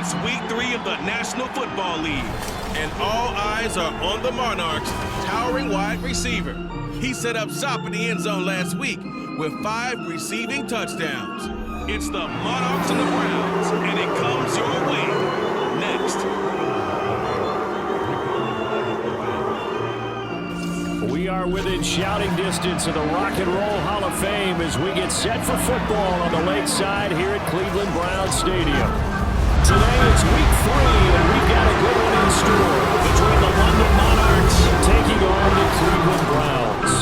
It's week 3 of the National Football League, and all eyes are on the Monarchs' towering wide receiver. He set up shop in the end zone last week with 5 receiving touchdowns. It's the Monarchs and the Browns, and it comes your way next. We are within shouting distance of the Rock and Roll Hall of Fame as we get set for football on the lakeside here at Cleveland Browns Stadium. Today is week 3, and we've got a good one in store between the London Monarchs taking on the Cleveland Browns.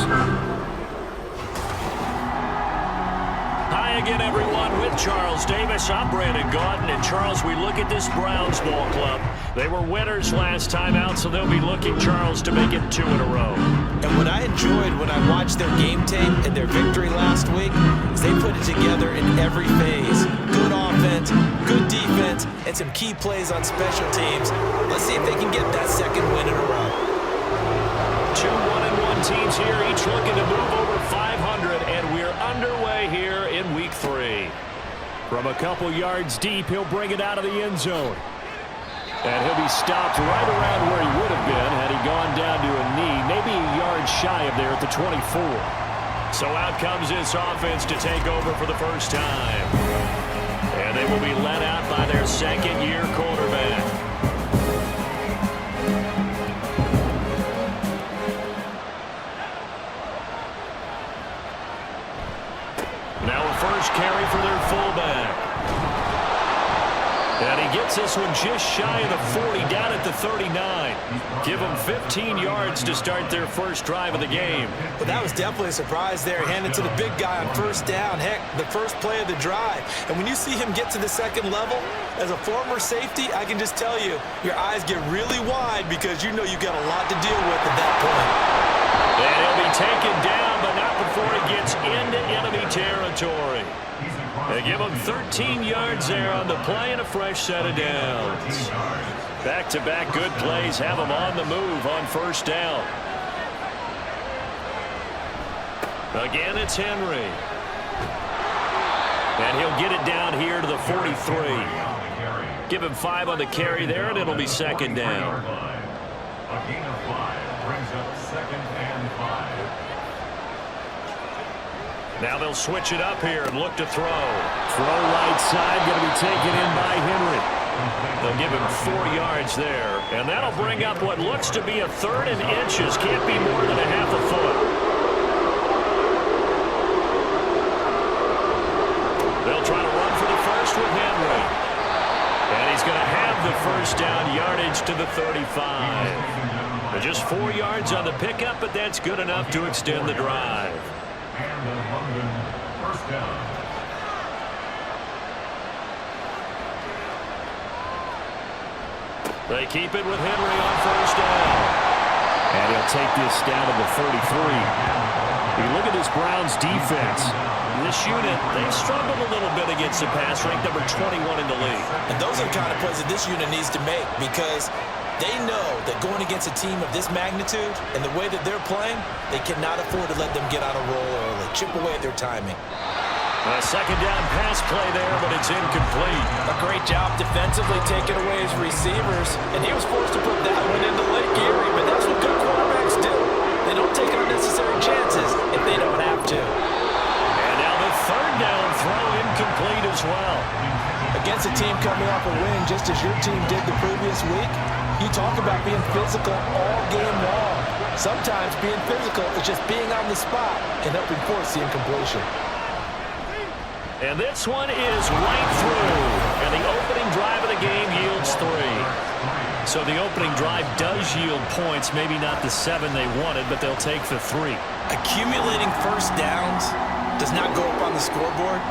Hi again, everyone. With Charles Davis, I'm Brandon Gaudin. And Charles, we look at this Browns ball club. They were winners last time out, so they'll be looking, Charles, to make it 2 in a row. And what I enjoyed when I watched their game tape and their victory last week is they put it together in every phase. Good offense, good defense, and some key plays on special teams. Let's see if they can get that second win in a row. 2 1-1 teams here, each looking to move over 500, and we're underway here in week 3. From a couple yards deep, he'll bring it out of the end zone. And he'll be stopped right around where he would have been had he gone down to a knee, maybe a yard shy of there at the 24. So out comes this offense to take over for the first time. And they will be led out by their second-year quarterback. Now a first carry for their fullback. And he gets this one just shy of the 40, down at the 39. Give them 15 yards to start their first drive of the game. But that was definitely a surprise there, handed to the big guy on first down. Heck, the first play of the drive. And when you see him get to the second level, as a former safety, I can just tell you, your eyes get really wide because you know you've got a lot to deal with at that point. And he'll be taken down, but not before he gets into enemy territory. They give him 13 yards there on the play and a fresh set of downs. Back-to-back good plays have him on the move on first down. Again, it's Henry. And he'll get it down here to the 43. Give him 5 on the carry there, and it'll be second down. A gain of 5 brings up 2nd and 5. Now they'll switch it up here and look to throw. Throw right side, going to be taken in by Henry. They'll give him 4 yards there. And that'll bring up what looks to be a 3rd and inches. Can't be more than a half a foot. They'll try to run for the first with Henry. And he's going to have the first down yardage to the 35. Just 4 yards on the pickup, but that's good enough to extend the drive. And the London first down. They keep it with Henry on first down. And he'll take this down to the 33. You look at this Browns defense. This unit, they've struggled a little bit against the pass, ranked number 21 in the league. And those are the kind of plays that this unit needs to make because they know that going against a team of this magnitude and the way that they're playing, they cannot afford to let them get on a roll early, chip away at their timing. A second down pass play there, but it's incomplete. A great job defensively taking away his receivers, and he was forced to put that one into Lake Erie, but that's what good quarterbacks do. They don't take unnecessary chances if they don't have to. And now the 3rd down throw incomplete as well. Against a team coming off a win just as your team did the previous week, you talk about being physical all game long. Sometimes being physical is just being on the spot and helping force the incompletion. And this one is right through. And the opening drive of the game yields 3. So the opening drive does yield points, maybe not the 7 they wanted, but they'll take the 3. Accumulating first downs does not go up on the scoreboard,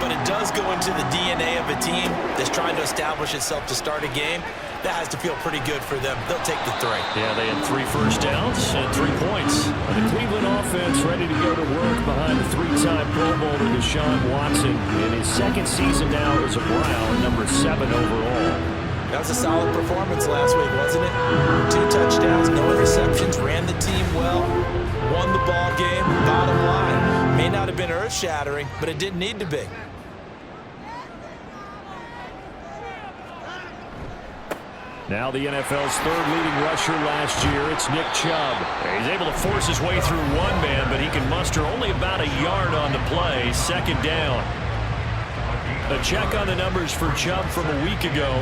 but it does go into the DNA of a team that's trying to establish itself to start a game. That has to feel pretty good for them. They'll take the 3. Yeah, they had 3 first downs and 3 points. And the Cleveland offense ready to go to work behind the 3-time Pro Bowler Deshaun Watson in his 2nd season now as a Brown, number 7 overall. That was a solid performance last week, wasn't it? 2 touchdowns, no interceptions, ran the team well, won the ball game. Bottom line, may not have been earth-shattering, but it didn't need to be. Now the NFL's third leading rusher last year, it's Nick Chubb. He's able to force his way through one man, but he can muster only about a yard on the play. Second down. A check on the numbers for Chubb from a week ago.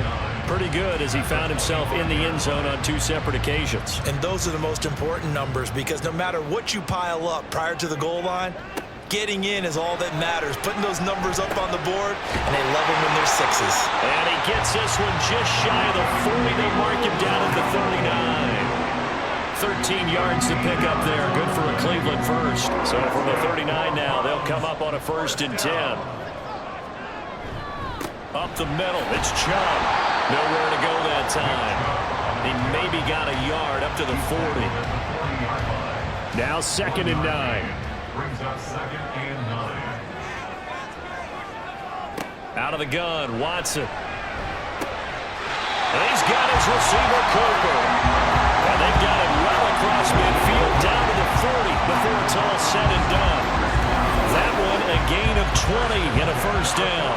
Pretty good as he found himself in the end zone on 2 separate occasions. And those are the most important numbers because no matter what you pile up prior to the goal line, getting in is all that matters. Putting those numbers up on the board, and they love them when they're 6s. And he gets this one just shy of the 40. They mark him down at the 39. 13 yards to pick up there. Good for a Cleveland first. So from the 39 now, they'll come up on a 1st and 10. Up the middle, it's Chubb. Nowhere to go that time. He maybe got a yard up to the 40. Now 2nd and 9. Brings up 2nd and 9. Out of the gun, Watson. And he's got his receiver, Cooper. And they've got him well across midfield, down to the 40 before it's all said and done. That one, a gain of 20 and a 1st down.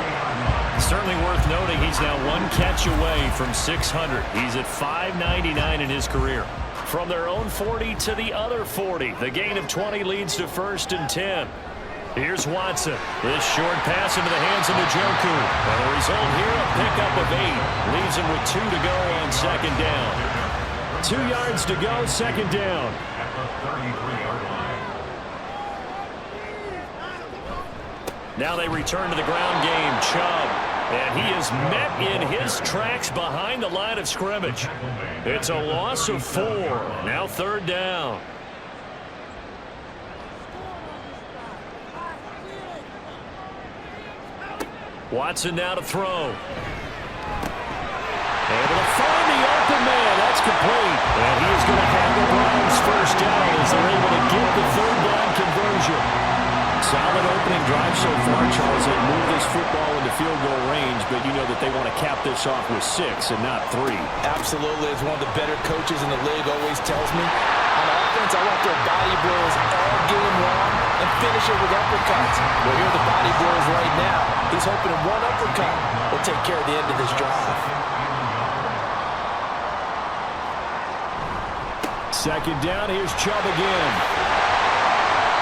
Certainly worth noting he's now 1 catch away from 600. He's at 599 in his career. From their own 40 to the other 40. The gain of 20 leads to 1st and 10. Here's Watson. This short pass into the hands of Njoku. And the result here, a pickup of 8. Leaves him with 2 to go on 2nd down. 2 yards to go, 2nd down. At the 33-yard line. Now they return to the ground game. Chubb. And he is met in his tracks behind the line of scrimmage. It's a loss of 4. Now 3rd down. Watson now to throw. Able to find the open man. That's complete. And he is going to have the Browns 1st down as they're able to get the 3rd down conversion. Solid opening drive so far, Charles. They move this football into field goal range, but you know that they want to cap this off with 6 and not 3. Absolutely. As one of the better coaches in the league always tells me, on offense, I want their body blows all game long and finish it with uppercuts. Well, here are the body blows right now. He's hoping one uppercut will take care of the end of this drive. 2nd down, here's Chubb again.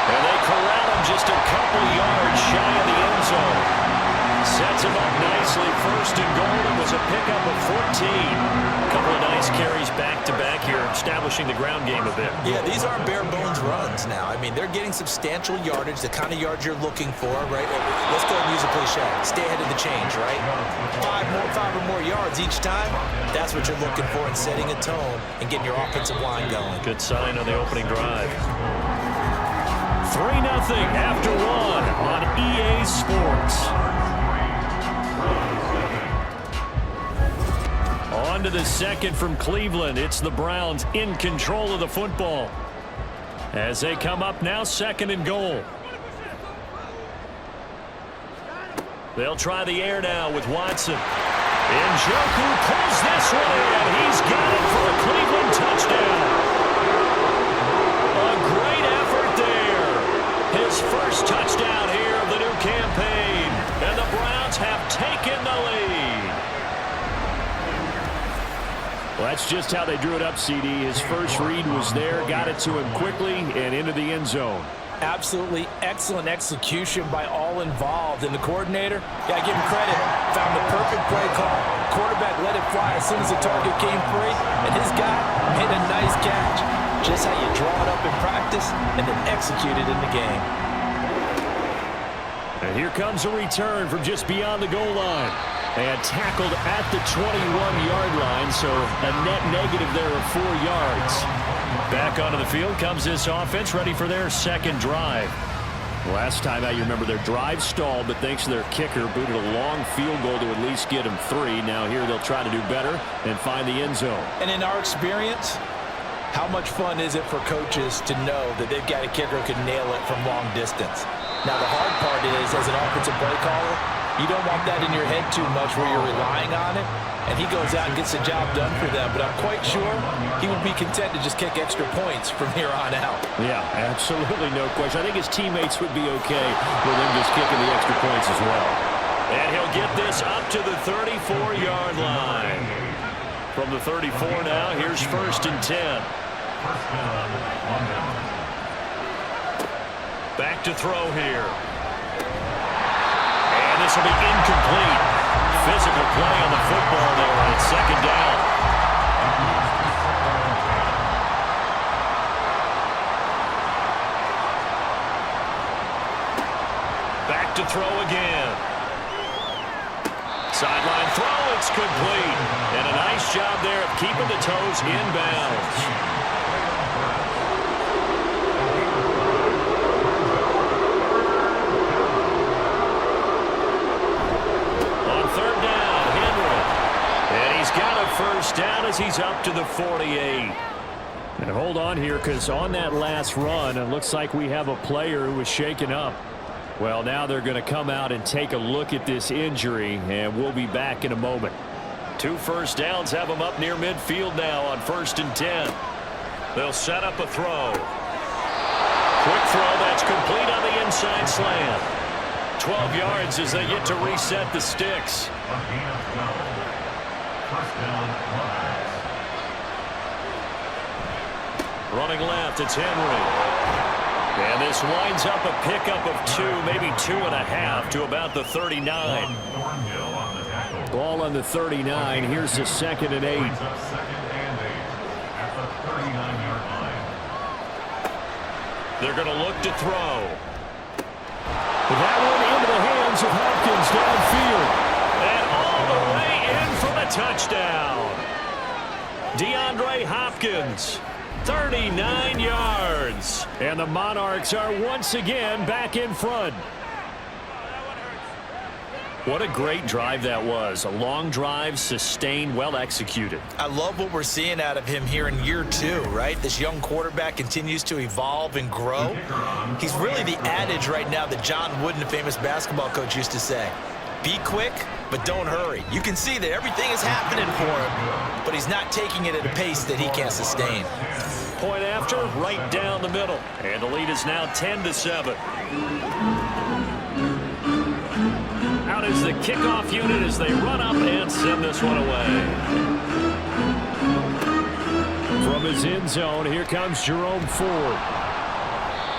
And they corral him just a couple yards shy of the end zone. Sets him up nicely. 1st and goal. It was a pickup of 14. A couple of nice carries back-to-back here, establishing the ground game a bit. Yeah, these aren't bare-bones runs now. I mean, they're getting substantial yardage, the kind of yards you're looking for, right? Let's go and use a cliche. Stay ahead of the change, right? 5 or more yards each time. That's what you're looking for in setting a tone and getting your offensive line going. Good sign on the opening drive. 3-0 after 1 on EA Sports. On to the 2nd from Cleveland. It's the Browns in control of the football. As they come up now, 2nd and goal. They'll try the air now with Watson. Njoku pulls this one in. He's got it for a Cleveland touchdown. A great effort there. His 1st touchdown here of the new campaign. And the Browns have taken the lead. Well, that's just how they drew it up, CD. His first read was there, got it to him quickly, and into the end zone. Absolutely excellent execution by all involved. And the coordinator, yeah, give him credit, found the perfect play call. Quarterback let it fly as soon as the target came free, and his guy made a nice catch. Just how you draw it up in practice and then execute it in the game. And here comes a return from just beyond the goal line. And tackled at the 21-yard line, so a net negative there of 4 yards. Back onto the field comes this offense, ready for their 2nd drive. Last time out, you remember their drive stalled, but thanks to their kicker, booted a long field goal to at least get them 3. Now here they'll try to do better and find the end zone. And in our experience, how much fun is it for coaches to know that they've got a kicker who can nail it from long distance? Now the hard part is, as an offensive play caller, you don't want that in your head too much where you're relying on it, and he goes out and gets the job done for them. But I'm quite sure he would be content to just kick extra points from here on out. Yeah, absolutely no question. I think his teammates would be okay with him just kicking the extra points as well. And he'll get this up to the 34-yard line. From the 34 now, here's 1st and 10. Back to throw here. And this will be incomplete. Physical play on the football there, and it's 2nd down. Back to throw again. Sideline throw, it's complete. And a nice job there of keeping the toes in bounds. On 3rd down, Henry. And he's got a 1st down as he's up to the 48. And hold on here, because on that last run, it looks like we have a player who was shaken up. Well, now they're going to come out and take a look at this injury, and we'll be back in a moment. 2 1st downs have them up near midfield now on 1st and 10. They'll set up a throw. Quick throw that's complete on the inside slant. 12 yards as they get to reset the sticks. Running left, it's Henry. And this winds up a pickup of 2, maybe 2.5 to about the 39. Ball on the 39. Here's the 2nd and 8. They're going to look to throw. That one into the hands of Hopkins downfield. And all the way in for the touchdown. DeAndre Hopkins. 39 yards. And the Monarchs are once again back in front. What a great drive that was. A long drive, sustained, well executed. I love what we're seeing out of him here in year 2, right? This young quarterback continues to evolve and grow. He's really the adage right now that John Wooden, the famous basketball coach, used to say. Be quick, but don't hurry. You can see that everything is happening for him, but he's not taking it at a pace that he can't sustain. Point after, right down the middle. And the lead is now 10-7. Out is the kickoff unit as they run up and send this one away. From his end zone, here comes Jerome Ford.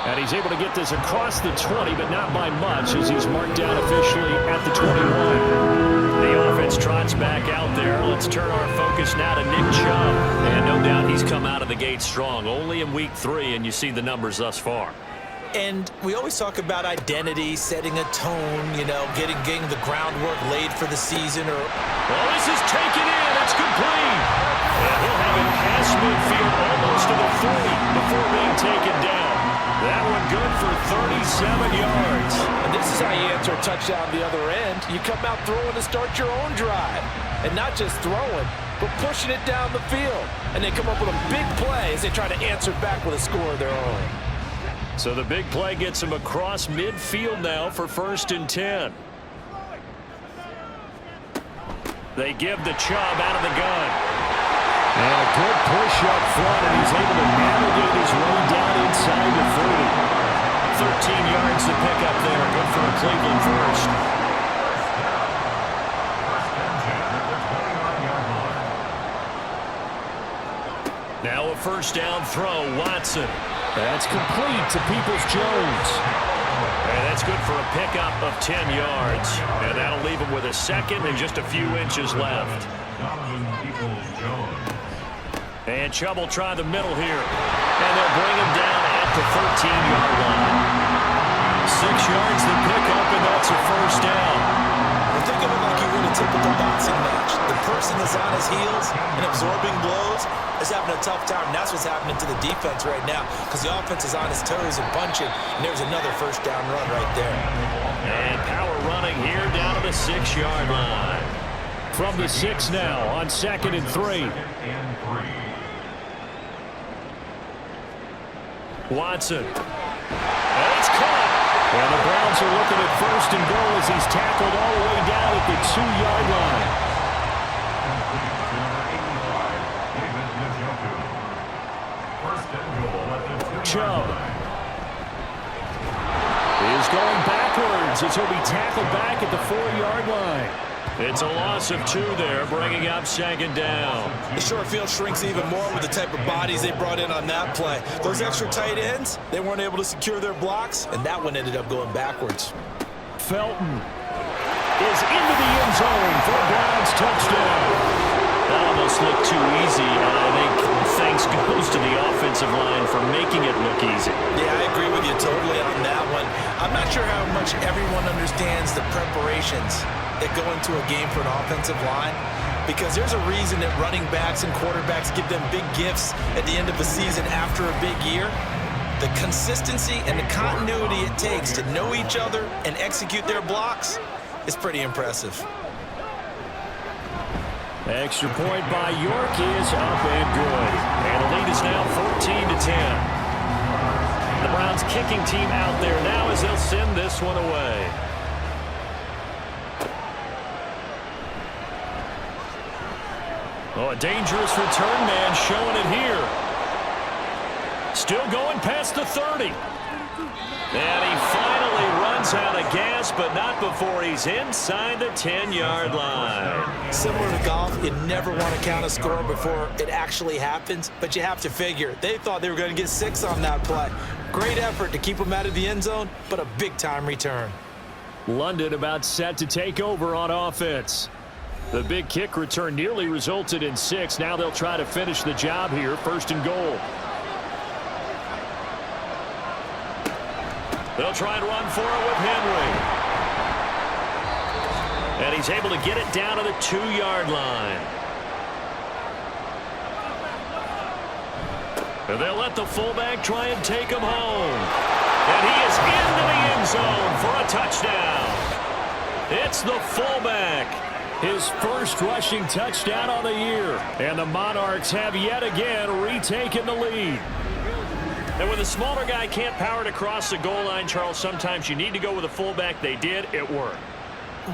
And he's able to get this across the 20, but not by much as he's marked down officially at the 21. The offense trots back out there. Let's turn our focus now to Nick Chubb. And no doubt he's come out of the gate strong. Only in week 3, and you see the numbers thus far. And we always talk about identity, setting a tone, you know, getting the groundwork laid for the season. Well, this is taken in. It's complete. And he'll have it past midfield almost to the 40 before being taken down. That one good for 37 yards. And this is how you answer a touchdown the other end. You come out throwing to start your own drive. And not just throwing, but pushing it down the field. And they come up with a big play as they try to answer back with a score of their own. So the big play gets him across midfield now for 1st and 10. They give the Chubb out of the gun. And a good push up front, and he's able to navigate his way down inside the 30. 13 yards to pick up there. Good for a Cleveland first. Now a 1st down throw, Watson. That's complete to Peoples-Jones. And that's good for a pickup of 10 yards. And that'll leave him with a 2nd and just a few inches left. And Chubb will try the middle here. And they'll bring him down at the 13-yard line. 6 yards to pick up, and that's a 1st down. Well, think of it like you win a typical boxing match. The person that's on his heels and absorbing blows is having a tough time. And that's what's happening to the defense right now because the offense is on his toes and punching. And there's another 1st down run right there. And power running here down to the 6-yard line. From the 6 now on 2nd and 3. Watson. And it's caught. And the Browns are looking at 1st and goal as he's tackled all the way down at the 2-yard line. Chubb is going backwards as he'll be tackled back at the 4-yard line. It's a loss of 2 there, bringing up 2nd down. The short field shrinks even more with the type of bodies they brought in on that play. Those extra tight ends, they weren't able to secure their blocks, and that one ended up going backwards. Felton is into the end zone for a Browns touchdown. That almost looked too easy, and I think thanks goes to the offensive line for making it look easy. Yeah, I agree with you totally on that one. I'm not sure how much everyone understands the preparations that go into a game for an offensive line, because there's a reason that running backs and quarterbacks give them big gifts at the end of the season after a big year. The consistency and the continuity it takes to know each other and execute their blocks is pretty impressive. Extra point by York is up and good. And the lead is now 14-10. The Browns kicking team out there now as they'll send this one away. Oh, a dangerous return man showing it here. Still going past the 30. And he finally runs out of gas, but not before he's inside the 10-yard line. Similar to golf, you never want to count a score before it actually happens, but you have to figure. They thought they were going to get 6 on that play. Great effort to keep them out of the end zone, but a big-time return. London about set to take over on offense. The big kick return nearly resulted in 6. Now they'll try to finish the job here, 1st and goal. They'll try and run for it with Henry. And he's able to get it down to the 2-yard line. And they'll let the fullback try and take him home. And he is into the end zone for a touchdown. It's the fullback. His first rushing touchdown on the year. And the Monarchs have yet again retaken the lead. And when the smaller guy can't power it across the goal line, Charles, sometimes you need to go with a fullback. They did. It worked.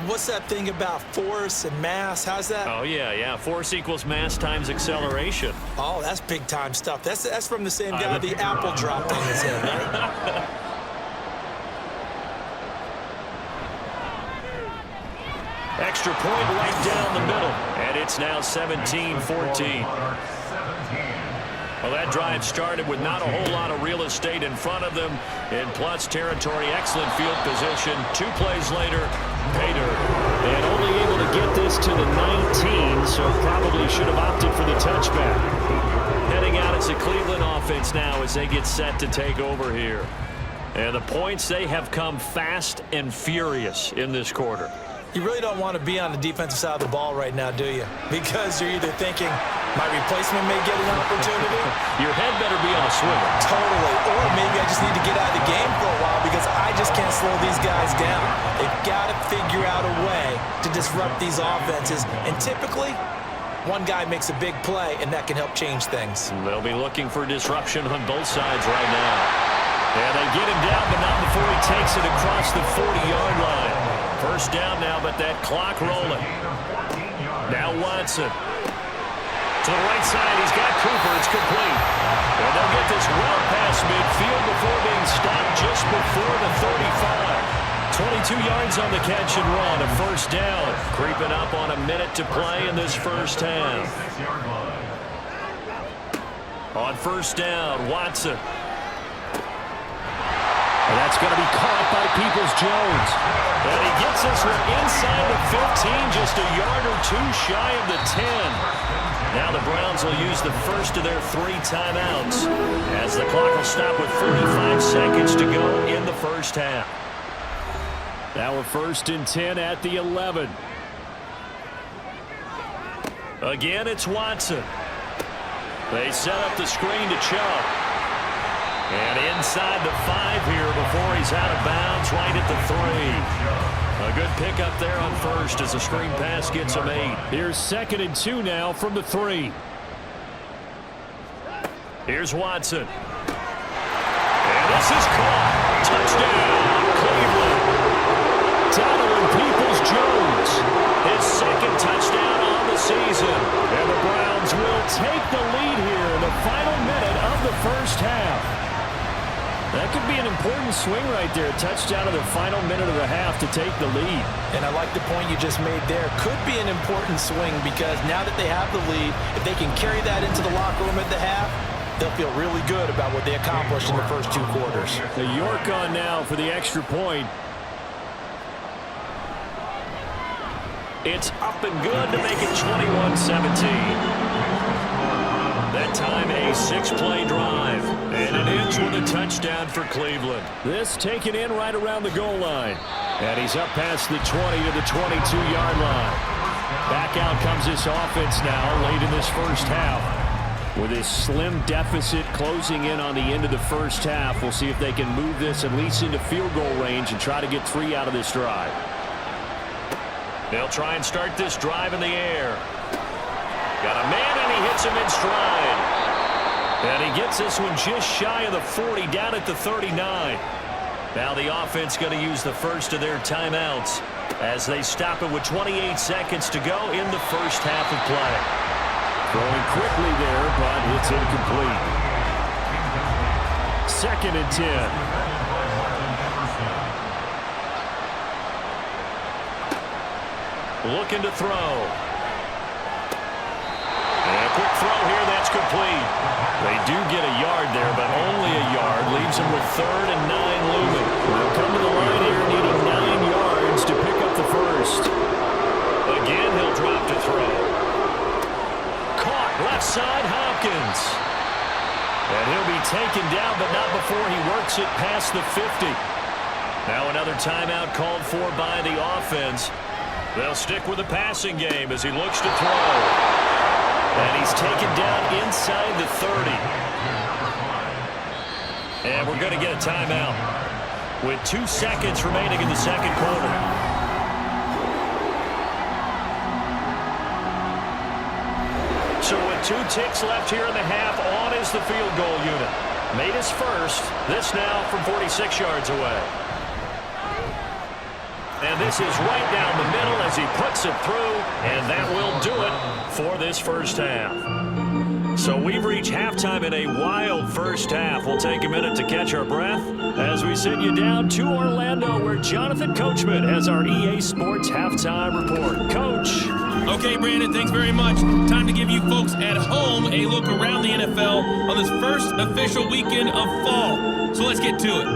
What's that thing about force and mass? How's that? Oh, yeah. Force equals mass times acceleration. Oh, that's big-time stuff. That's from the same guy the apple dropped on his head, right? Extra point right down the middle. And it's now 17-14. Well, that drive started with not a whole lot of real estate in front of them in plus territory. Excellent field position. 2 plays later, pay dirt. And only able to get this to the 19, so probably should have opted for the touchback. Heading out as a Cleveland offense now as they get set to take over here. And the points, they have come fast and furious in this quarter. You really don't want to be on the defensive side of the ball right now, do you? Because you're either thinking, my replacement may get an opportunity. Your head better be on a swivel. Totally. Or maybe I just need to get out of the game for a while because I just can't slow these guys down. They've got to figure out a way to disrupt these offenses. And typically, one guy makes a big play, and that can help change things. They'll be looking for disruption on both sides right now. And they get him down, but not before he takes it across the 40-yard line. First down now, but that clock rolling. Now Watson. To the right side, he's got Cooper. It's complete. And they'll get this well past midfield before being stopped just before the 35. 22 yards on the catch and run. A first down. Creeping up on a minute to play in this first half. On first down, Watson. And that's going to be caught by Peoples-Jones. And he gets this one inside the 15, just a yard or 2 shy of the 10. Now the Browns will use the first of their 3 timeouts as the clock will stop with 45 seconds to go in the first half. Now we're 1st and 10 at the 11. Again, it's Watson. They set up the screen to Chubb. And inside the 5 here before he's out of bounds, right at the 3. A good pickup there on first as the screen pass gets him 8. Here's 2nd and 2 now from the 3. Here's Watson. And this is caught. Touchdown, Cleveland. Donovan Peoples-Jones. His 2nd touchdown on the season. And the Browns will take the lead here in the final minute of the first half. That could be an important swing right there. A touchdown in the final minute of the half to take the lead. And I like the point you just made there. Could be an important swing because now that they have the lead, if they can carry that into the locker room at the half, they'll feel really good about what they accomplished in the first 2 quarters. The York on now for the extra point. It's up and good to make it 21-17. That time a 6-play drive. And it ends with a touchdown for Cleveland. This taken in right around the goal line. And he's up past the 20 to the 22-yard line. Back out comes this offense now late in this first half. With this slim deficit closing in on the end of the first half, we'll see if they can move this at least into field goal range and try to get 3 out of this drive. They'll try and start this drive in the air. Got a man, and he hits him in stride. And he gets this one just shy of the 40, down at the 39. Now the offense going to use the first of their timeouts as they stop it with 28 seconds to go in the first half of play. Throwing quickly there, but it's incomplete. 2nd and 10. Looking to throw. And a quick throw here, that's complete. They do get a yard there, but only a yard. Leaves them with 3rd and 9 looming. They'll come to the line here needing 9 yards to pick up the first. Again, he'll drop to throw. Caught left side, Hopkins. And he'll be taken down, but not before he works it past the 50. Now another timeout called for by the offense. They'll stick with the passing game as he looks to throw. And he's taken down inside the 30. And we're going to get a timeout with 2 seconds remaining in the second quarter. So with 2 ticks left here in the half, on is the field goal unit. Made his first. This now from 46 yards away. And this is right down the middle as he puts it through, and that will do it for this first half. So we've reached halftime in a wild first half. We'll take a minute to catch our breath as we send you down to Orlando, where Jonathan Coachman has our EA Sports halftime report. Coach. Okay, Brandon, thanks very much. Time to give you folks at home a look around the NFL on this first official weekend of fall. So let's get to it.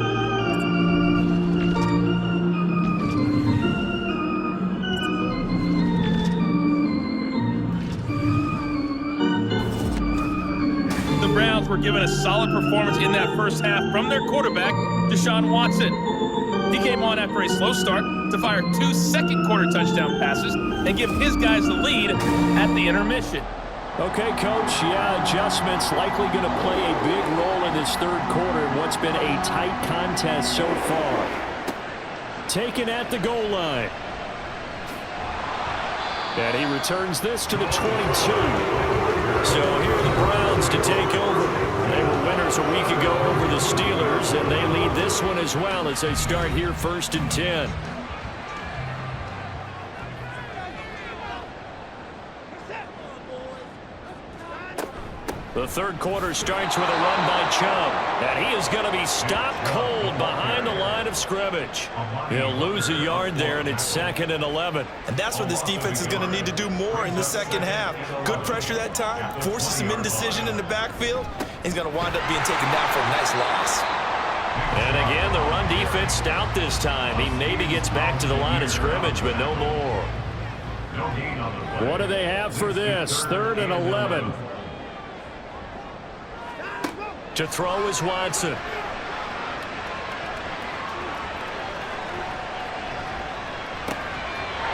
Were given a solid performance in that first half from their quarterback, Deshaun Watson. He came on after a slow start to fire 2 second-quarter touchdown passes and give his guys the lead at the intermission. Okay, Coach, yeah, adjustments likely going to play a big role in this third quarter in what's been a tight contest so far. Taken at the goal line. And he returns this to the 22. So here are the Browns to take over. They were winners a week ago over the Steelers, and they lead this one as well as they start here 1st and 10. The third quarter starts with a run by Chubb, and he is going to be stopped cold behind the line of scrimmage. He'll lose a yard there, and it's 2nd and 11. And that's what this defense is going to need to do more in the second half. Good pressure that time, forces some indecision in the backfield. He's going to wind up being taken down for a nice loss. And again, the run defense stout this time. He maybe gets back to the line of scrimmage, but no more. What do they have for this? 3rd and 11. To throw is Watson.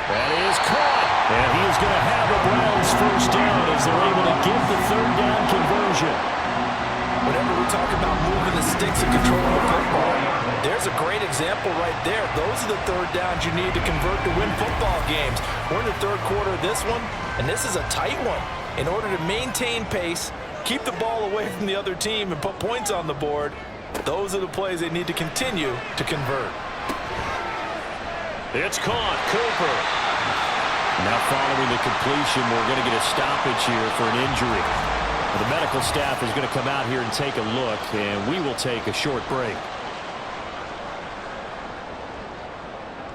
That is caught. And he is going to have the Browns first down as they're able to get the 3rd down conversion. Whenever we talk about moving the sticks and controlling the football, there's a great example right there. Those are the 3rd downs you need to convert to win football games. We're in the 3rd quarter of this one, and this is a tight one. In order to maintain pace, keep the ball away from the other team, and put points on the board, those are the plays they need to continue to convert. It's caught. Cooper. Now following the completion, we're going to get a stoppage here for an injury. The medical staff is going to come out here and take a look, and we will take a short break.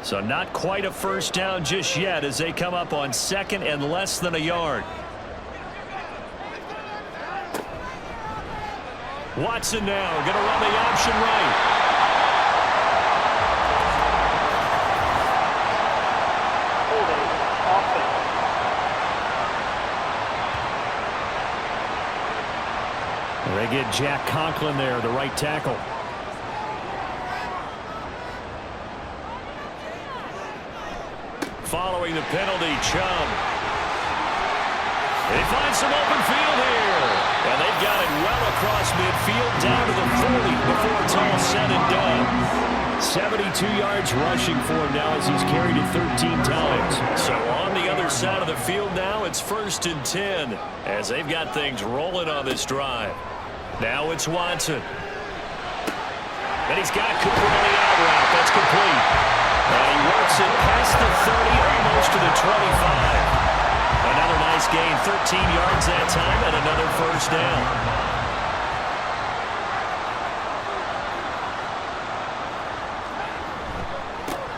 So not quite a first down just yet as they come up on 2nd and less than a yard. Watson now going to run the option right. Holding offense. They get Jack Conklin there, the right tackle. Following the penalty, Chubb. They find some open field here. And they've got it well across midfield down to the 40 before it's all said and done. 72 yards rushing for him now as he's carried it 13 times. So on the other side of the field now, it's 1st and 10 as they've got things rolling on this drive. Now it's Watson. And he's got Cooper on the out route. That's complete. And he works it past the 30, almost to the 25. Another nice gain, 13 yards that time, and another first down.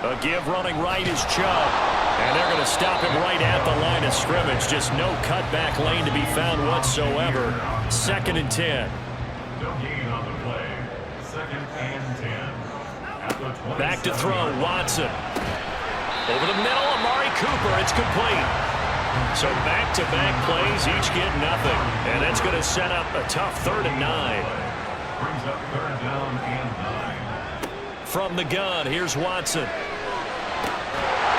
A give running right is Chubb. And they're going to stop him right at the line of scrimmage. Just no cutback lane to be found whatsoever. 2nd and 10. No gain on the play. 2nd and 10. At the 26. Back to throw, Watson. Over the middle, Amari Cooper. It's complete. So back-to-back plays, each get nothing. And that's going to set up a tough 3rd and 9. Brings up 3rd down and 9. From the gun, here's Watson.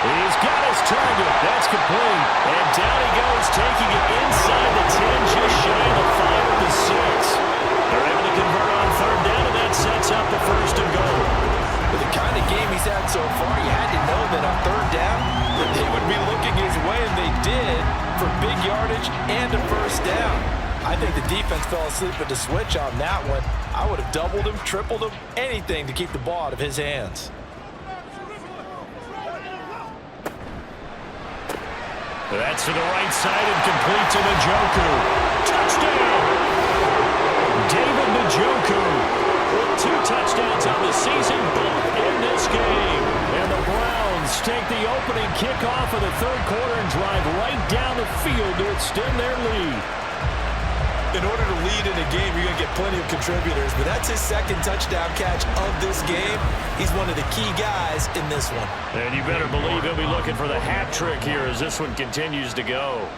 He's got his target. That's complete. And down he goes, taking it inside the 10, just shy of the 5 or the 6. They're able to convert on 3rd down, and that sets up the 1st and goal. With the kind of game he's had so far, you had to know that on 3rd down, that they would be looking his way, and they did, for big yardage and a 1st down. I think the defense fell asleep at the switch on that one. I would have doubled him, tripled him, anything to keep the ball out of his hands. That's to the right side and complete to Njoku. Touchdown! David Njoku with 2 touchdowns on the season, both in this game. And the Browns take the opening kickoff of the 3rd quarter and drive right down the field to extend their lead. In order to lead in a game, you're going to get plenty of contributors, but that's his 2nd touchdown catch of this game. He's one of the key guys in this one. And you better believe he'll be looking for the hat trick here as this one continues to go.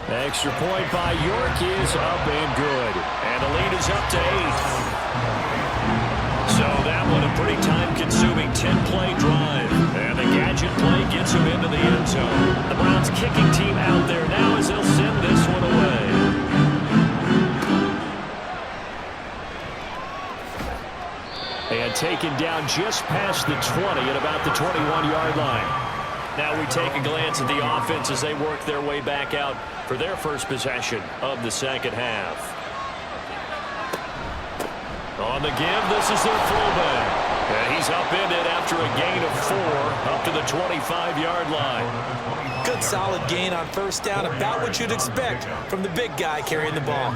Extra point by York is up and good. And the lead is up to 8. So that one a pretty time-consuming 10-play drive. And the gadget play gets him into the end zone. The Browns kicking team out there now as they'll send this one away. And taken down just past the 20 at about the 21-yard line. Now we take a glance at the offense as they work their way back out for their first possession of the 2nd half. On the give, this is their fullback. And he's upended after a gain of 4 up to the 25-yard line. Good solid gain on 1st down, about what you'd expect from the big guy carrying the ball.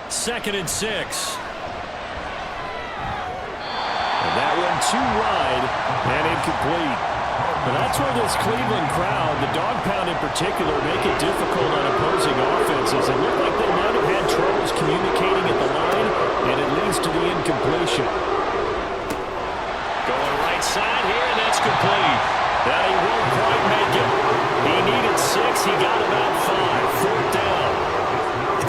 2nd and 6. And that one too wide and incomplete. But that's where this Cleveland crowd, the dog pound in particular, make it difficult on opposing offenses. It looked like they might have had troubles communicating at the line, and it leads to the incompletion. Going right side here, and that's complete. That he won't quite make it. He needed 6. He got about 5. 4th down.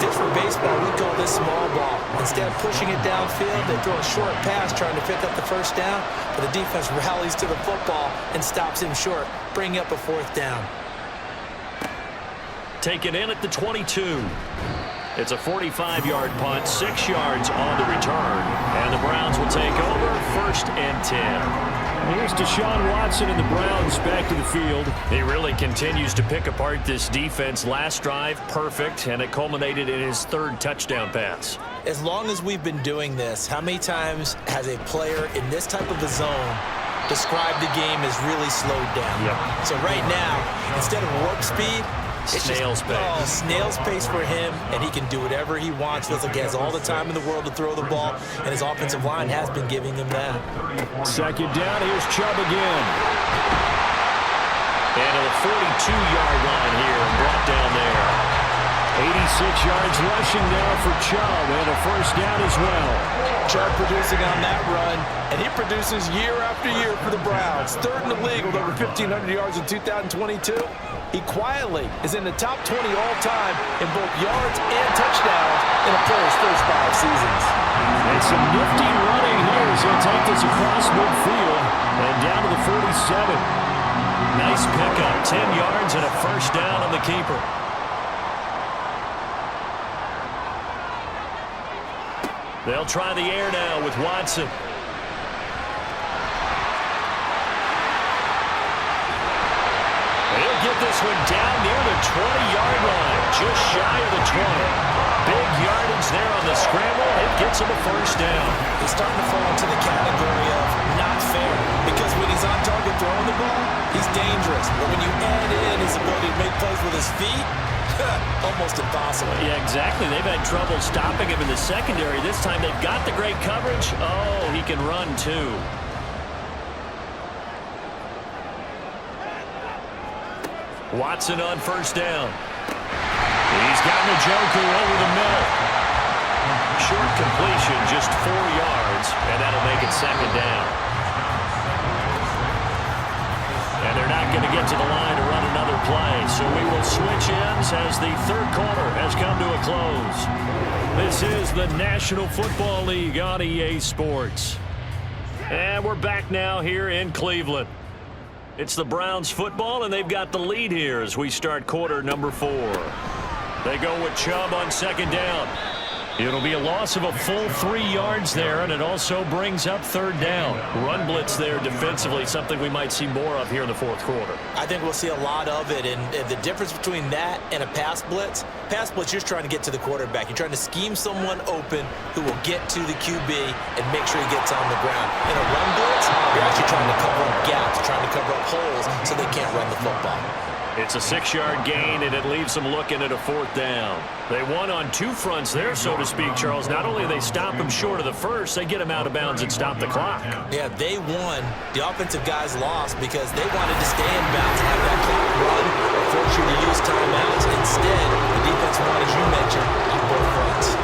Just for baseball, we call this small ball. Instead of pushing it downfield, they throw a short pass trying to pick up the 1st down, but the defense rallies to the football and stops him short, bringing up a 4th down. Taken in at the 22. It's a 45-yard punt, 6 yards on the return, and the Browns will take over 1st and 10. Here's Deshaun Watson and the Browns back to the field. He really continues to pick apart this defense. Last drive, perfect, and it culminated in his 3rd touchdown pass. As long as we've been doing this, how many times has a player in this type of a zone described the game as really slowed down. Yep. So right now, instead of warp speed, it's snail's pace. Oh, snail's pace for him, and he can do whatever he wants. Feels like he has all the time in the world to throw the ball, and his offensive line has been giving him that. Second down, here's Chubb again. And to the 42-yard line here, and brought down there. 86 yards rushing now for Chubb, and a first down as well. Chubb producing on that run, and he produces year after year for the Browns. Third in the league with over 1,500 yards in 2022. He quietly is in the top 20 all-time in both yards and touchdowns in a player's first 5 seasons. And some nifty running here as he'll take this across midfield and down to the 47. Nice pickup, 10 yards and a first down on the keeper. They'll try the air now with Watson. He'll get this one down near the 20-yard line, just shy of the 20. Big yardage there on the scramble. It gets him a first down. He's starting to fall into the category of not fair, because when he's on target throwing the ball, he's dangerous. But when you add in his ability to make plays with his feet, almost impossible. Yeah, exactly. They've had trouble stopping him in the secondary. This time they've got the great coverage. Oh, he can run too. Watson on first down. He's got Njoku over the middle. Short completion, just 4 yards, and that'll make it second down. And they're not going to get to the line to run another play, so we will switch ends as the third quarter has come to a close. This is the National Football League on EA Sports. And we're back now here in Cleveland. It's the Browns football, and they've got the lead here as we start quarter number 4. They go with Chubb on second down. It'll be a loss of a full 3 yards there, and it also brings up third down. Run blitz there defensively, something we might see more of here in the fourth quarter. I think we'll see a lot of it, and the difference between that and a pass blitz, you're just trying to get to the quarterback. You're trying to scheme someone open who will get to the QB and make sure he gets on the ground. In a run blitz, you're actually trying to cover up gaps, trying to cover up holes so they can't run the football. It's a 6-yard gain, and it leaves them looking at a fourth down. They won on 2 fronts there, so to speak, Charles. Not only do they stop him short of the first, they get him out of bounds and stop the clock. Yeah, they won. The offensive guys lost because they wanted to stay in bounds and have that clock run or force you to use timeouts. Instead, the defense won, as you mentioned, on both fronts.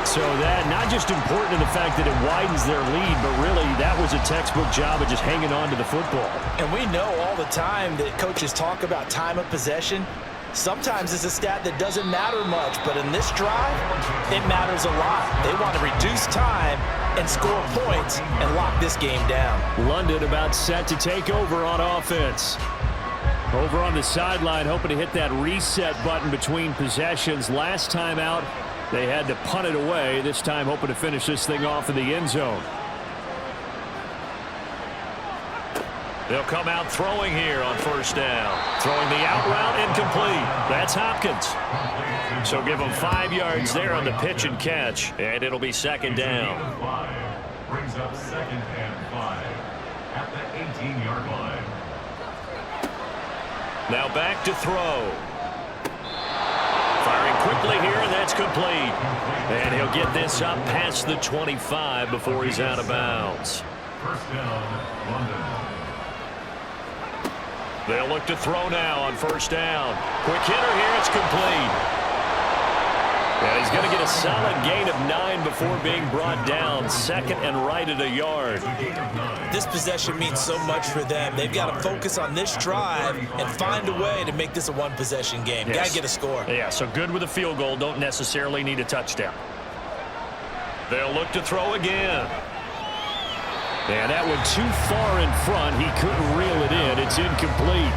So that, not just important in the fact that it widens their lead, but really that was a textbook job of just hanging on to the football. And we know all the time that coaches talk about time of possession. Sometimes it's a stat that doesn't matter much, but in this drive, it matters a lot. They want to reduce time and score points and lock this game down. London about set to take over on offense. Over on the sideline, hoping to hit that reset button between possessions. Last time out, they had to punt it away. This time hoping to finish this thing off in the end zone. They'll come out throwing here on first down. Throwing the out route incomplete. That's Hopkins. So give them 5 yards there on the pitch and catch, and it'll be second down. Brings up second and 5 at the 18-yard line. Now back to throw. Firing quickly here, and that's complete. And he'll get this up past the 25 before he's out of bounds. First down, London. They'll look to throw now on first down. Quick hitter here, it's complete. And he's going to get a solid gain of 9 before being brought down. Second and right at a yard. This possession means so much for them. They've got to focus on this drive and find a way to make this a one-possession game. Yes. Got to get a score. Yeah, so good with a field goal. Don't necessarily need a touchdown. They'll look to throw again. And that one too far in front. He couldn't reel it in. It's incomplete.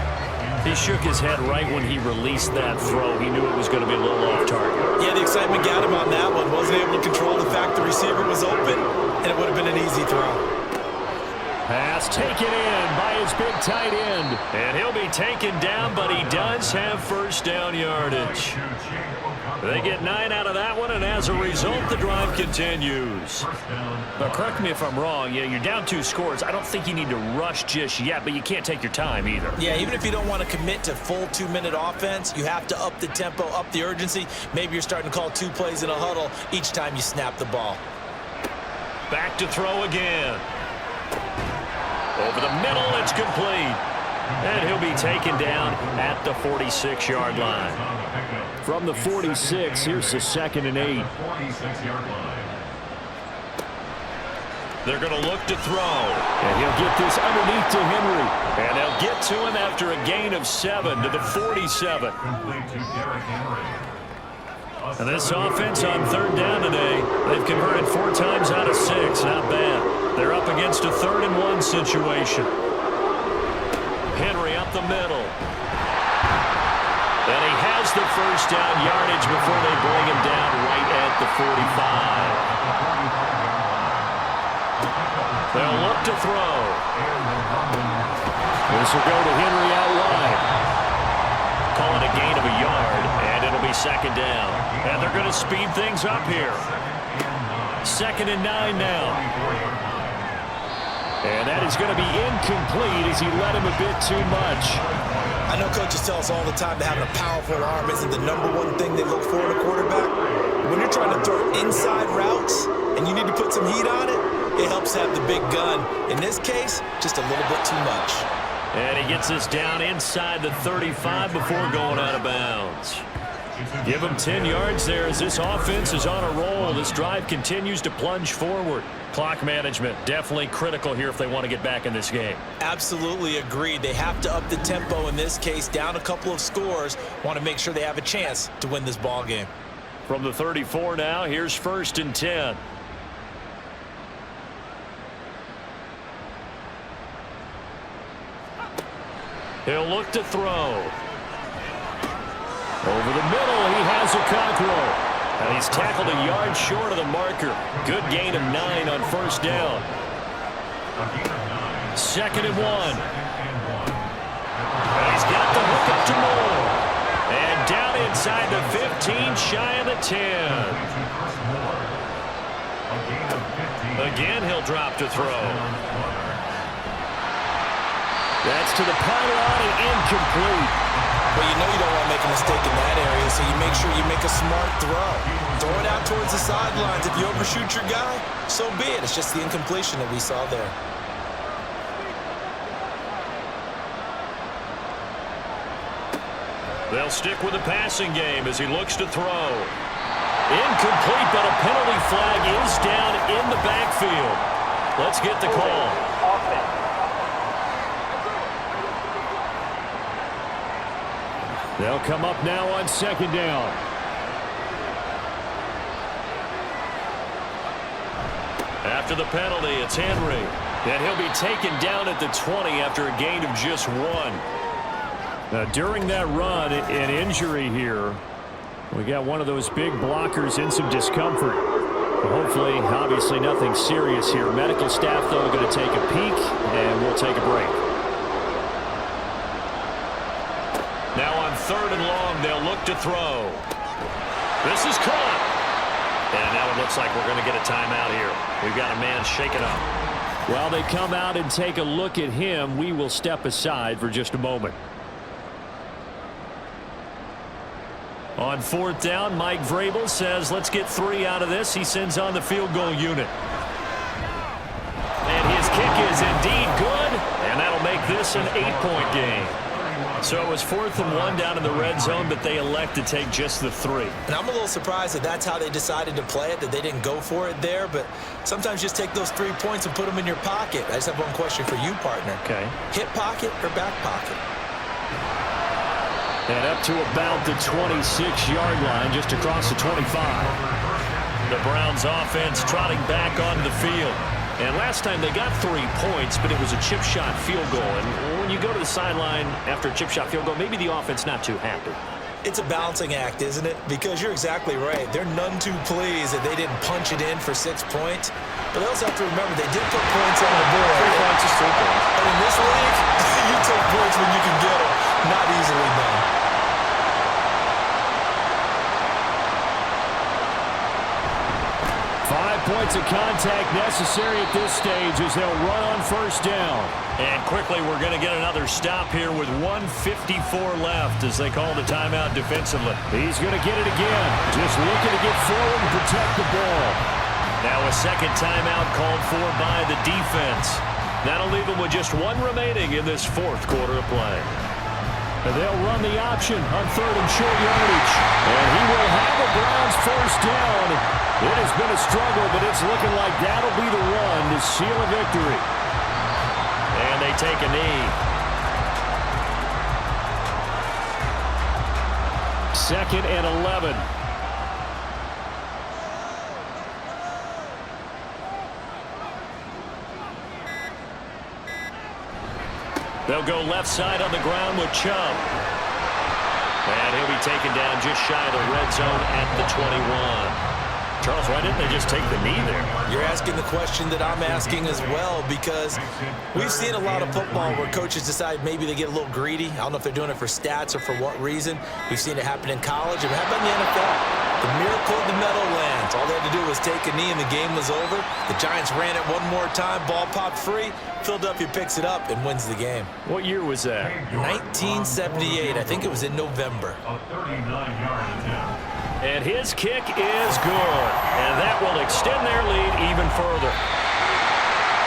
He shook his head right when he released that throw. He knew it was going to be a little off target. Yeah, the excitement got him on that one. Wasn't able to control the fact the receiver was open, and it would have been an easy throw. Pass taken in by his big tight end. And he'll be taken down, but he does have first down yardage. They get 9 out of that one, and as a result, the drive continues. But correct me if I'm wrong. Yeah, you're down 2 scores. I don't think you need to rush just yet, but you can't take your time either. Yeah, even if you don't want to commit to full 2-minute offense, you have to up the tempo, up the urgency. Maybe you're starting to call 2 plays in a huddle each time you snap the ball. Back to throw again. Over the middle, it's complete. And he'll be taken down at the 46-yard line. From the 46, here's the 2nd and 8. They're going to look to throw. And he'll get this underneath to Henry. And they'll get to him after a gain of 7 to the 47. And this offense on 3rd down today, they've converted 4 times out of 6. Not bad. They're up against a 3rd and 1 situation. Henry up the middle. And he has the first down yardage before they bring him down right at the 45. They'll look to throw. This will go to Henry out wide. Call it a gain of a yard, and it'll be 2nd down. And they're going to speed things up here. 2nd and 9 now. And that is going to be incomplete as he led him a bit too much. I know coaches tell us all the time that having a powerful arm isn't the #1 thing they look for in a quarterback. When you're trying to throw inside routes and you need to put some heat on it, it helps have the big gun. In this case, just a little bit too much. And he gets this down inside the 35 before going out of bounds. Give him 10 yards there as this offense is on a roll. This drive continues to plunge forward. Clock management definitely critical here if they want to get back in this game. Absolutely agreed. They have to up the tempo in this case, down a couple of scores. Want to make sure they have a chance to win this ball game. From the 34 now, here's 1st and 10. He'll look to throw. Over the middle, he has a cockerel. And he's tackled a yard short of the marker. Good gain of 9 on 1st down. 2nd and 1. And he's got the hook up to Moore. And down inside the 15, shy of the 10. Again, he'll drop to throw. That's to the pylon and incomplete. Well, you know you don't want to make a mistake in that area, so you make sure you make a smart throw. Throw it out towards the sidelines. If you overshoot your guy, so be it. It's just the incompletion that we saw there. They'll stick with the passing game as he looks to throw. Incomplete, but a penalty flag is down in the backfield. Let's get the call. Offense. They'll come up now on 2nd down. After the penalty, it's Henry. And he'll be taken down at the 20 after a gain of just 1. Now, during that run, an injury here. We got one of those big blockers in some discomfort. Hopefully, obviously, nothing serious here. Medical staff, though, going to take a peek, and we'll take a break. Now on 3rd and long, they'll look to throw. This is caught. And now it looks like we're going to get a timeout here. We've got a man shaken up. While they come out and take a look at him, we will step aside for just a moment. On 4th down, Mike Vrabel says, let's get 3 out of this. He sends on the field goal unit. And his kick is indeed good, and that'll make this an 8-point game. So it was 4th and 1 down in the red zone, but they elect to take just the 3. And I'm a little surprised that that's how they decided to play it, that they didn't go for it there. But sometimes just take those 3 points and put them in your pocket. I just have one question for you, partner. Okay. Hip pocket or back pocket? And up to about the 26-yard line, just across the 25. The Browns offense trotting back onto the field. And last time they got 3 points, but it was a chip shot field goal. And when you go to the sideline after a chip shot field goal, maybe the offense not too happy. It's a balancing act, isn't it? Because you're exactly right. They're none too pleased that they didn't punch it in for 6 points. But they also have to remember they did put points on the board. 3 points is 3 points. And in this league, you take points when you can get them. Not easily done. Points of contact necessary at this stage as they'll run on first down. And quickly, we're going to get another stop here with 1:54 left as they call the timeout defensively. He's going to get it again. Just looking to get forward and protect the ball. Now a second timeout called for by the defense. That'll leave them with just one remaining in this fourth quarter of play. And they'll run the option on 3rd and short yardage. And he will have a Browns first down. It has been a struggle, but it's looking like that'll be the run to seal a victory. And they take a knee. 2nd and 11. They'll go left side on the ground with Chubb. And he'll be taken down just shy of the red zone at the 21. Charles, why didn't they just take the knee there? You're asking the question that I'm asking as well, because we've seen a lot of football where coaches decide maybe they get a little greedy. I don't know if they're doing it for stats or for what reason. We've seen it happen in college. And how about in the NFL? The miracle of the Meadowlands. All they had to do was take a knee and the game was over. The Giants ran it one more time. Ball popped free. Philadelphia picks it up and wins the game. What year was that? 1978. I think it was in November. A 39-yard attempt. And his kick is good. And that will extend their lead even further.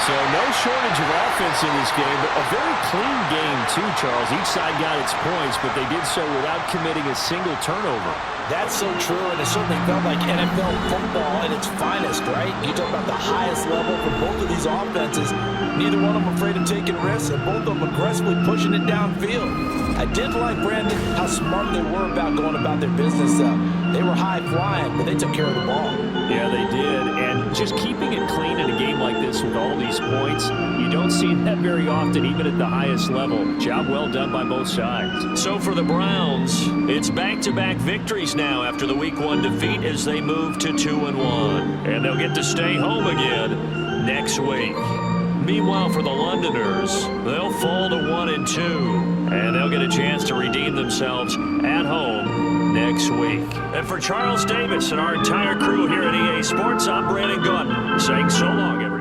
So no shortage of offense in this game, but a very clean game too, Charles. Each side got its points, but they did so without committing a single turnover. That's so true, and it certainly felt like NFL football at its finest, right? You talk about the highest level for both of these offenses. Neither one of them afraid of taking risks, and both of them aggressively pushing it downfield. I did like, Brandon, how smart they were about going about their business. They were high-flying, but they took care of the ball. Yeah, they did, and just keeping it clean in a game like this with all these points, you don't see that very often, even at the highest level. Job well done by both sides. So for the Browns, it's back-to-back victories now after the Week 1 defeat as they move to 2-1. And they'll get to stay home again next week. Meanwhile, for the Londoners, they'll fall to 1-2, and they'll get a chance to redeem themselves at home next week. And for Charles Davis and our entire crew here at EA Sports, I'm Brandon Gordon saying so long, everyone.